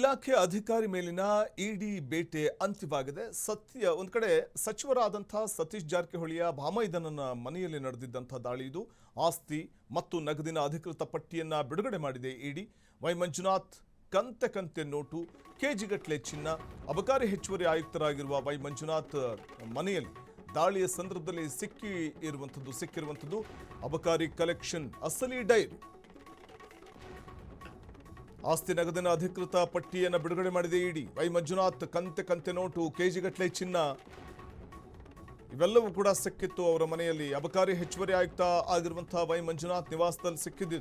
ಇಲಾಖೆ ಅಧಿಕಾರಿ ಮೇಲಿನ ಇಡಿ ಬೇಟೆ ಅಂತ್ಯವಾಗಿದೆ. ಒಂದು ಕಡೆ ಸಚಿವರಾದಂತಹ ಸತೀಶ್ ಜಾರಕಿಹೊಳಿಯ ಭಾಮೈದನನ ಮನೆಯಲ್ಲಿ ನಡೆದಿದ್ದಂತಹ ದಾಳಿ ಇದು. ಆಸ್ತಿ ಮತ್ತು ನಗದಿನ ಅಧಿಕೃತ ಪಟ್ಟಿಯನ್ನ ಬಿಡುಗಡೆ ಮಾಡಿದೆ ಇಡಿ. ವೈ ಮಂಜುನಾಥ್ ಕಂತೆ ಕಂತೆ ನೋಟು, ಕೆಜಿಗಟ್ಟಲೆ ಚಿನ್ನ, ಅಬಕಾರಿ ಹೆಚ್ಚುವರಿ ಆಯುಕ್ತರಾಗಿರುವ ವೈ ಮಂಜುನಾಥ್ ಮನೆಯಲ್ಲಿ ದಾಳಿಯ ಸಂದರ್ಭದಲ್ಲಿ ಸಿಕ್ಕಿರುವಂಥದ್ದು ಅಬಕಾರಿ ಕಲೆಕ್ಷನ್ ಅಸಲಿ ಡೈರಿ. ಆಸ್ತಿ ನಗದಿನ ಅಧಿಕೃತ ಪಟ್ಟಿಯನ್ನು ಬಿಡುಗಡೆ ಮಾಡಿದೆ ಇಡಿ. ವೈ ಮಂಜುನಾಥ್ ಕಂತೆ ಕಂತೆ ನೋಟು, ಕೆಜಿಗಟ್ಟಲೆ ಚಿನ್ನ ಇವೆಲ್ಲವೂ ಕೂಡ ಸಿಕ್ಕಿತ್ತು ಅವರ ಮನೆಯಲ್ಲಿ. ಅಬಕಾರಿ ಹೆಚ್ಚುವರಿ ಆಯುಕ್ತ ಆಗಿರುವಂತಹ ವೈ ಮಂಜುನಾಥ್ ನಿವಾಸದಲ್ಲಿ ಸಿಕ್ಕಿದ್ದು.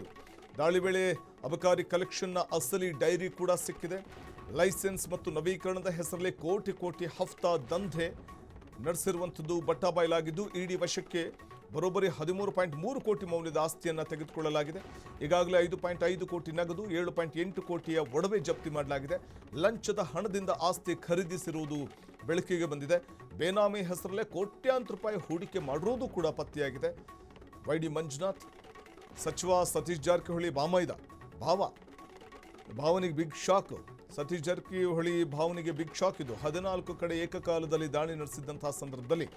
ದಾಳಿ ವೇಳೆ ಅಬಕಾರಿ ಕಲೆಕ್ಷನ್ನ ಅಸಲಿ ಡೈರಿ ಕೂಡ ಸಿಕ್ಕಿದೆ. ಲೈಸೆನ್ಸ್ ಮತ್ತು ನವೀಕರಣದ ಹೆಸರಲ್ಲಿ ಕೋಟಿ ಹಫ್ತಾ ದಂಧೆ ನಡೆಸಿರುವಂಥದ್ದು ಬಟ್ಟಾಬಯಲಾಗಿದ್ದು ಇಡಿ ವಶಕ್ಕೆ ಬರೋಬ್ಬರಿ 13.3 ಕೋಟಿ ಮೌಲ್ಯದ ಆಸ್ತಿಯನ್ನು ತೆಗೆದುಕೊಳ್ಳಲಾಗಿದೆ. ಈಗಾಗಲೇ 5.5 ಕೋಟಿ ನಗದು, 7.8 ಕೋಟಿಯ ಒಡವೆ ಜಪ್ತಿ ಮಾಡಲಾಗಿದೆ. ಲಂಚದ ಹಣದಿಂದ ಆಸ್ತಿ ಖರೀದಿಸಿರುವುದು ಬೆಳಕಿಗೆ ಬಂದಿದೆ. ಬೇನಾಮಿ ಹೆಸರಲ್ಲೇ ಕೋಟ್ಯಾಂತರ ರೂಪಾಯಿ ಹೂಡಿಕೆ ಮಾಡಿರುವುದು ಕೂಡ ಪತ್ತೆಯಾಗಿದೆ. ವೈಡಿ ಮಂಜುನಾಥ್ ಸಚಿವ ಸತೀಶ್ ಜಾರಕಿಹೊಳಿ ಭಾವನಿಗೆ ಬಿಗ್ ಶಾಕ್. ಸತೀಶ್ ಜಾರಕಿಹೊಳಿ ಭಾವನೆಗೆ ಬಿಗ್ ಶಾಕ್ ಇದು. 14 ಕಡೆ ಏಕಕಾಲದಲ್ಲಿ ದಾಳಿ ನಡೆಸಿದಂತಹ ಸಂದರ್ಭದಲ್ಲಿ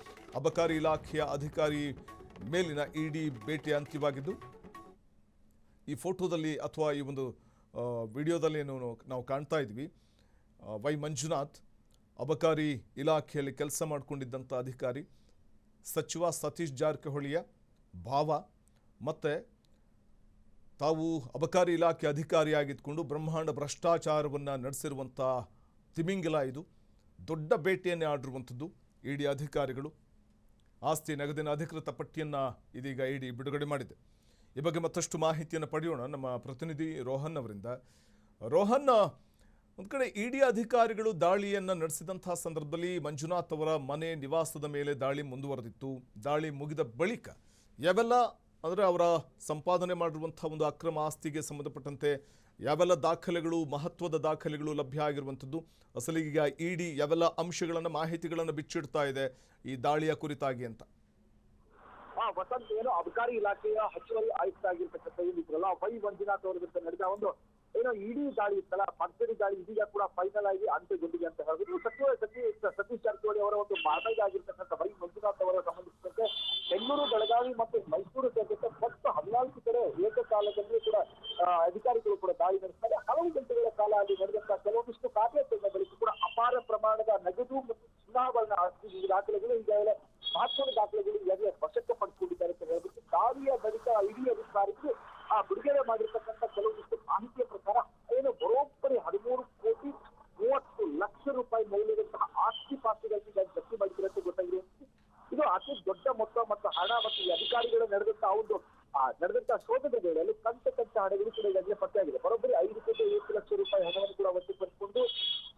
ಅಬಕಾರಿ ಇಲಾಖೆಯ ಅಧಿಕಾರಿ ಮೇಲಿನ ಇಡಿ ಬೇಟೆ ಅಂತ್ಯವಾಗಿದ್ದು, ಈ ಫೋಟೋದಲ್ಲಿ ಅಥವಾ ಈ ಒಂದು ವಿಡಿಯೋದಲ್ಲಿ ನಾವು ಕಾಣ್ತಾ ಇದ್ವಿ. ವೈ ಮಂಜುನಾಥ್ ಅಬಕಾರಿ ಇಲಾಖೆಯಲ್ಲಿ ಕೆಲಸ ಮಾಡಿಕೊಂಡಿದ್ದಂಥ ಅಧಿಕಾರಿ, ಸಚಿವ ಸತೀಶ್ ಜಾರಕಿಹೊಳಿಯ ಭಾವ, ಮತ್ತು ತಾವು ಅಬಕಾರಿ ಇಲಾಖೆ ಅಧಿಕಾರಿಯಾಗಿದ್ದುಕೊಂಡು ಬ್ರಹ್ಮಾಂಡ ಭ್ರಷ್ಟಾಚಾರವನ್ನು ನಡೆಸಿರುವಂಥ ತಿಮಿಂಗಿಲ ಇದು. ದೊಡ್ಡ ಬೇಟೆಯನ್ನೇ ಆಡಿರುವಂಥದ್ದು ಇಡಿ ಅಧಿಕಾರಿಗಳು. ಆಸ್ತಿ ನಗದಿನ ಅಧಿಕೃತ ಪಟ್ಟಿಯನ್ನು ಇದೀಗ ಇಡಿ ಬಿಡುಗಡೆ ಮಾಡಿದೆ. ಈ ಬಗ್ಗೆ ಮತ್ತಷ್ಟು ಮಾಹಿತಿಯನ್ನು ಪಡೆಯೋಣ ನಮ್ಮ ಪ್ರತಿನಿಧಿ ರೋಹನ್ ಅವರಿಂದ. ರೋಹನ್, ಒಂದು ಕಡೆ ಇಡಿ ಅಧಿಕಾರಿಗಳು ದಾಳಿಯನ್ನು ನಡೆಸಿದಂತಹ ಸಂದರ್ಭದಲ್ಲಿ ಮಂಜುನಾಥ್ ಅವರ ಮನೆ ನಿವಾಸದ ಮೇಲೆ ದಾಳಿ ಮುಂದುವರೆದಿತ್ತು. ದಾಳಿ ಮುಗಿದ ಬಳಿಕ ಯಾವೆಲ್ಲ ಅಂದರೆ ಅವರ ಸಂಪಾದನೆ ಮಾಡಿರುವಂಥ ಒಂದು ಅಕ್ರಮ ಆಸ್ತಿಗೆ ಸಂಬಂಧಪಟ್ಟಂತೆ ಯಾವೆಲ್ಲ ದಾಖಲೆಗಳು, ಮಹತ್ವದ ದಾಖಲೆಗಳು ಲಭ್ಯ ಆಗಿರುವಂಥದ್ದು, ಅಸಲಿಗೆ ಇಡಿ ಯಾವೆಲ್ಲ ಅಂಶಗಳನ್ನು, ಮಾಹಿತಿಗಳನ್ನು ಬಿಚ್ಚಿಡ್ತಾ ಇದೆ ಈ ದಾಳಿಯ ಕುರಿತಾಗಿ ಅಂತ? ವಸಂತ್, ಏನು ಅಬಕಾರಿ ಇಲಾಖೆಯ ಹೆಚ್ಚುವರಿ ಆಯುಕ್ತ ಆಗಿರ್ತಕ್ಕಂಥ ಏನಿದ್ರಲ್ಲ ವೈ ಮಂಜುನಾಥ್ ಅವರ ವಿರುದ್ಧ ನಡೆದ ಒಂದು ಏನೋ ಇಡಿ ದಾಳಿ ಇತ್ತಲ್ಲ, ಭರ್ಜರಿ ದಾಳಿ ಇದೀಗ ಕೂಡ ಫೈನಲ್ ಆಗಿ ಅಂತ್ಯಗೊಂಡಿದೆ ಅಂತ ಹೇಳಿದ್ರು. ಸತೀಶ್ ಜಾರಕಿಹೊಳಿ ಅವರ ಒಂದು ಮಾರ್ಗೈದ್ ಆಗಿರ್ತಕ್ಕಂಥ ವೈ ಮಂಜುನಾಥ್ ಅವರ ಸಂಬಂಧಿಸಿದಂತೆ ಬೆಂಗಳೂರು, ಬೆಳಗಾವಿ ಮತ್ತು ಮೈಸೂರು ಸೇರಿದಂತೆ ಮತ್ತು 14 ಕಡೆ ಏಕಕಾಲದಲ್ಲಿ ಕೂಡ ಅಧಿಕಾರಿಗಳು ಕೂಡ ದಾಳಿ ನಡೆಸ್ತಾರೆ. ಹಲವು ಗಂಟೆಗಳ ಕಾಲ ಅಲ್ಲಿ ನಡೆದಂತಹ ಕೆಲವೊಂದಿಷ್ಟು ಕಾರ್ಯಾಚರಣೆ ಬಳಿಕ ಕೂಡ ಅಪಾರ ಪ್ರಮಾಣದ ನಗದು ಮತ್ತು ಚಿನ್ನಾಭರಣ ಆಸ್ತಿ ದಾಖಲೆಗಳು, ಈಗಾಗಲೇ ಮಹತ್ವದ ದಾಖಲೆಗಳು ಈಗಾಗಲೇ ವಶಕ್ಕೆ ಪಡಿಸಿಕೊಂಡಿದ್ದಾರೆ ಅಂತ ಹೇಳ್ಬಿಟ್ಟು ದಾಳಿಯ ಬಳಿಕ ಇಡಿ ಅಧಿಕಾರಿಗಳು ಬಿಡುಗಡೆ ಮಾಡಿರ್ತಕ್ಕಂಥ ಕೆಲವೊಂದಿಷ್ಟು ಮಾಹಿತಿಯ ಪ್ರಕಾರ ಏನು ಬರೋಬ್ಬರಿ 13,30,00,000 ರೂಪಾಯಿ ಮೌಲ್ಯದಂತಹ ಆಸ್ತಿ ಪಾಸ್ತಿಗಳನ್ನು ಜಪ್ತಿ ಮಾಡಿದ್ದಾರೆ ಅಂತ ಗೊತ್ತಾಗಿರುವಂಥದ್ದು. ಇದು ಅತಿ ದೊಡ್ಡ ಮೊತ್ತ ಮತ್ತು ಹಣ ಮತ್ತು ಈ ಅಧಿಕಾರಿಗಳು ನಡೆದಂತಹ ಶೋಧದ ವೇಳೆಯಲ್ಲಿ ಕಂತೆ ಹಣಗಳು ಕೂಡ ಈಗಾಗಲೇ ಪತ್ತೆಯಾಗಿದೆ. ಬರೋಬ್ಬರಿ 5,50,00,000 ರೂಪಾಯಿ ಹಣವನ್ನು ಕೂಡ ವಶಪಡಿಸಿಕೊಂಡು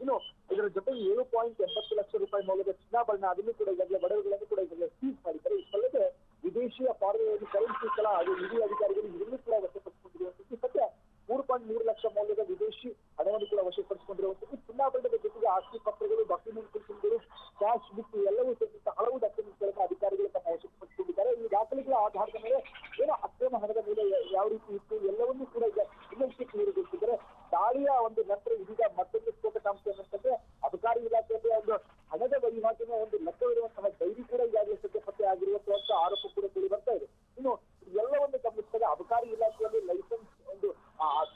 ಇನ್ನು ಇದರ ಜೊತೆಗೆ 7.80 ಲಕ್ಷ ರೂಪಾಯಿ ಮೌಲ್ಯದ ಚಿನ್ನಾಭರಣ ಅದನ್ನು ಕೂಡ ಈಗಾಗಲೇ ಒಡವೆಗಳನ್ನು ಕೂಡ ಈಗಾಗಲೇ ಸೀಸ್ ಮಾಡಿದ್ದಾರೆ. ಇದಲ್ಲದೆ ವಿದೇಶಿಯ ಫಾರಿನ್ ಕರೆನ್ಸಿ ಅದು ಇಡಿ ಅಧಿಕಾರಿಗಳು ಇದನ್ನು ಕೂಡ ವಶಪಡಿಸಿಕೊಂಡಿರುವಂಥದ್ದು. ಸದ್ಯ 3.3 ಲಕ್ಷ ಮೌಲ್ಯದ ವಿದೇಶಿ ಹಣವನ್ನು ಕೂಡ ವಶಪಡಿಸಿಕೊಂಡಿರುವಂಥದ್ದು. ಚಿನ್ನಾಭರಣದ ಜೊತೆಗೆ ಆಸ್ತಿ ಪತ್ರಗಳು, ಡಾಕ್ಯುಮೆಂಟೇಷನ್ಗಳು, ಕ್ಯಾಶ್ ಬುಕ್ ಎಲ್ಲವೂ ಸೇರಿದಂತೆ ಹಲವು ಡಾಕ್ಯುಮೆಂಟ್ಗಳನ್ನು ಅಧಿಕಾರಿಗಳು ತಮ್ಮ ವಶಪಡಿಸಿಕೊಂಡಿದ್ದಾರೆ. ಈ ದಾಖಲೆಗಳ ಆಧಾರದ ಮೇಲೆ ಏನೋ ಅಕ್ರಮ ಹಣದ ಮೇಲೆ ಯಾವ ರೀತಿ ಇತ್ತು ಎಲ್ಲವನ್ನೂ ಕೂಡ ಈಗ ಇನ್ನೊಂದು ನೀಡಿರುತ್ತಿದ್ದಾರೆ. ದಾಳಿಯ ಒಂದು ನಂತರ ಇದೀಗ ಮತ್ತೊಂದು ಸ್ಫೋಟಕಾಂಶ ಏನಂತಂದ್ರೆ ಅಬಕಾರಿ ಇಲಾಖೆಯಲ್ಲಿ ಒಂದು ಹಣದ ವಹಿವಾಟಿನ ಒಂದು ಲೆಕ್ಕವಿರುವಂತಹ ಡೈರಿ ಕೂಡ ಈಗಾಗಲೇ ಸದ್ಯ ಪತ್ತೆ ಆಗಿರುವಂತಹ ಆರೋಪ ಕೂಡ ಕೇಳಿ ಬರ್ತಾ ಇದೆ. ಇನ್ನು ಎಲ್ಲವನ್ನು ಗಮನಿಸಿದಾಗ ಅಬಕಾರಿ ಇಲಾಖೆಯಲ್ಲಿ ಲೈಸೆನ್ಸ್ ಒಂದು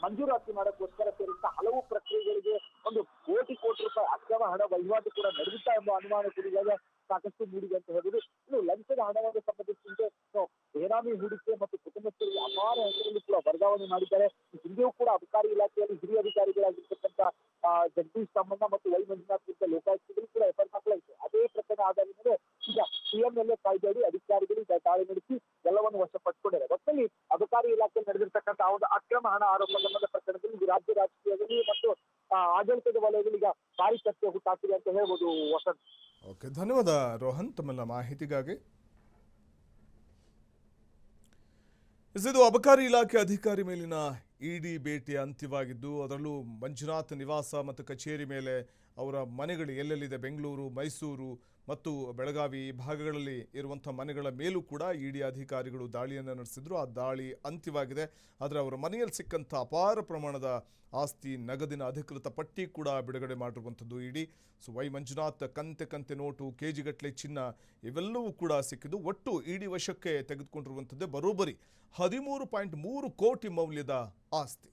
ಮಂಜೂರಾತಿ ಮಾಡೋಕ್ಕೋಸ್ಕರ ಸೇರಿದಂತ ಹಲವು ಪ್ರಕ್ರಿಯೆಗಳಿಗೆ ಒಂದು ಕೋಟಿ ರೂಪಾಯಿ ಅಕ್ರಮ ಹಣ ವಹಿವಾಟು ಕೂಡ ನಡೆಯುತ್ತಾ ಎಂಬ ಅನುಮಾನ ಕೂಡ ಈಗಾಗ ಸಾಕಷ್ಟು ಮೂಡಿದೆ ಅಂತ ಹೇಳಿದ್ರು. ಇನ್ನು ಲಂಚದ ಹಣವನ್ನು ಸಂಬಂಧಿಸಿದಂತೆ ಬೇನಾಮಿ ಹೂಡಿಕೆ ಮತ್ತು ಕುಟುಂಬಸ್ಥರಿಗೆ ಅಪಾರ ಹೆಸರಲ್ಲಿ ಕೂಡ ವರ್ಗಾವಣೆ ಮಾಡಿದ್ದಾರೆ. ಹಿಂದೆಯೂ ಕೂಡ ಅಬಕಾರಿ ಇಲಾಖೆಯಲ್ಲಿ ಹಿರಿಯ ಅಧಿಕಾರಿಗಳಾಗಿರ್ತಕ್ಕಂಥ ಜಗದೀಶ್ ತಮ್ಮಣ್ಣ ಮತ್ತು ವೈ ಮಂಜುನಾಥ್ ವಿರುದ್ಧ ಲೋಕಾಯುಕ್ತಗಳು ಕೂಡ ಎಫ್ಐಆರ್ ಹಾಕಲಾಯಿತು. ಅದೇ ಪ್ರಕರಣ ಆಧಾರದ ಮೇಲೆ ಈಗ PMLA ಕಾಯ್ದೆಯಡಿ ಅಧಿಕಾರಿಗಳು ದಾಳಿ ನಡೆಸಿ ಎಲ್ಲವನ್ನು ವಶಪಡಿಸಿಕೊಂಡಿದ್ದಾರೆ. ಒಟ್ಟಲ್ಲಿ ಅಬಕಾರಿ ಇಲಾಖೆಯಲ್ಲಿ ನಡೆದಿರ್ತಕ್ಕಂಥ ಒಂದು ಅಕ್ರಮ ಹಣ ಆರೋಪ ಸಂಬಂಧ ಪ್ರಕರಣದಲ್ಲಿ ರಾಜ್ಯ ರಾಜಕೀಯದಲ್ಲಿ ಮತ್ತು ಆಡಳಿತದ ವಲಯದಲ್ಲಿ ಈಗ ಭಾರಿ ಚರ್ಚೆ ಹುಟ್ಟಾಗ್ತಿದೆ ಅಂತ ಹೇಳ್ಬೋದು ವಸಂತ್. ಓಕೆ, ಧನ್ಯವಾದ ರೋಹನ್ ತಮ್ಮೆಲ್ಲ ಮಾಹಿತಿಗಾಗಿ. ಇದು ಅಬಕಾರಿ ಇಲಾಖೆ ಅಧಿಕಾರಿ ಮೇಲಿನ ಇಡಿ ಬೇಟೆ ಅಂತ್ಯವಾಗಿದ್ದು, ಅದರಲ್ಲೂ ಮಂಜುನಾಥ್ ನಿವಾಸ ಮತ್ತು ಕಚೇರಿ ಮೇಲೆ ಅವರ ಮನೆಗಳು ಎಲ್ಲೆಲ್ಲಿದೆ, ಬೆಂಗಳೂರು, ಮೈಸೂರು ಮತ್ತು ಬೆಳಗಾವಿ ಈ ಭಾಗಗಳಲ್ಲಿ ಇರುವಂಥ ಮನೆಗಳ ಮೇಲೂ ಕೂಡ ಇಡಿ ಅಧಿಕಾರಿಗಳು ದಾಳಿಯನ್ನು ನಡೆಸಿದ್ರು. ಆ ದಾಳಿ ಅಂತ್ಯವಾಗಿದೆ. ಆದರೆ ಅವರ ಮನೆಯಲ್ಲಿ ಸಿಕ್ಕಂಥ ಅಪಾರ ಪ್ರಮಾಣದ ಆಸ್ತಿ, ನಗದಿನ ಅಧಿಕೃತ ಪಟ್ಟಿ ಕೂಡ ಬಿಡುಗಡೆ ಮಾಡಿರುವಂಥದ್ದು ಇಡಿ. ಸೊ ವೈ ಮಂಜುನಾಥ್ ಕಂತೆ ಕಂತೆ ನೋಟು, ಕೆಜಿಗಟ್ಟಲೆ ಚಿನ್ನ ಇವೆಲ್ಲವೂ ಕೂಡ ಸಿಕ್ಕಿದ್ದು. ಒಟ್ಟು ಇಡಿ ವಶಕ್ಕೆ ತೆಗೆದುಕೊಂಡಿರುವಂಥದ್ದೇ ಬರೋಬ್ಬರಿ 13.3 ಕೋಟಿ ಮೌಲ್ಯದ ಆಸ್ತಿ.